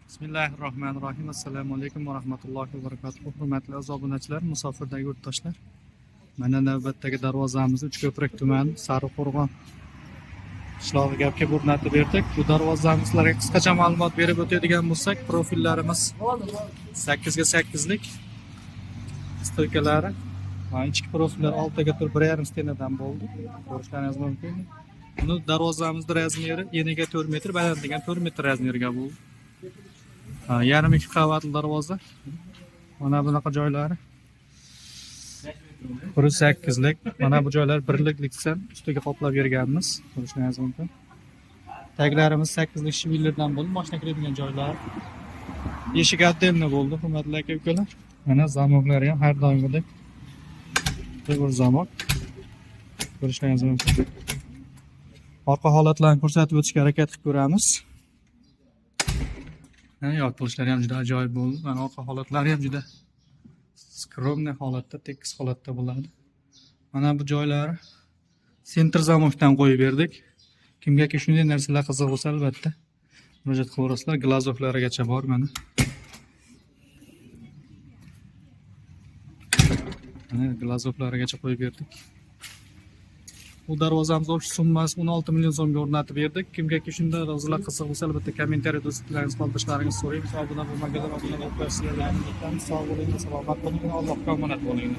Bismillahirrohmanirrohim. Assalomu alaykum va rahmatullohi va barakatuh. Hurmatli aziz obunachilar, musofirdagi yurtdoshlar. Mana navbatdagi darvozamizni Uchko'prik tumani Sariqo'rg'on qishlog'iga kelib o'rnatib berdik. Bu darvozamizlarga qisqacha ma'lumot berib o'tadigan bo'lsak, profillarimiz 8 ga 8 lik stoykalari. Ichki profillar oltiga turib 1,5 stenadan bo'ldi. Ko'rishlaringiz mumkin. Buni darvozamizning razmeri eniga 4 metr, balandligi ham 4 metr razmeriga bo'ldi. Yarim 2 qavatli darvoza. Mana bunaqa joylari 1,8 lik. Mana bu joylar 1 likdan ustiga qoplab berganmiz. Ko'rishingiz mumkin. Taglarimiz 8 lik shivillardan bo'ldi. Mashina kiradigan joylar. Eshik отдельно bo'ldi, hurmatli aka-ukalar. Mana zamoklari ham har doimgidek bir zamok. Ko'rishingiz mumkin. Orqa holatlarini ko'rsatib o'tishga harakat qilib ko'ramiz. Yopilishlari ham juda ajoyib bo'ldi. Mana orqa holatlari ham juda skromniy holatda, tekis holatda bo'ladi. Mana bu joylari sentr zamokdan qo'yib berdik. Kimgaki shunday narsalar qiziq bo'lsa, albatta murojaat qilaverasizlar. Glazovlarigacha bor mana. Mana glazovlarigacha qo'yib berdik. Bu darvozamiz o'sh summasi 16 million so'mga o'rnatib berdik. Kimgaki shunday darvozalar qiziq bo'lsa, albatta kommentariyada do'stlaringiz qoldirishlaringizni so'raymiz. Obuna bo'lmaganlar obuna bo'lib sizlarga sog' bo'ling, salomat bo'ling, Allohga omonat bo'ling.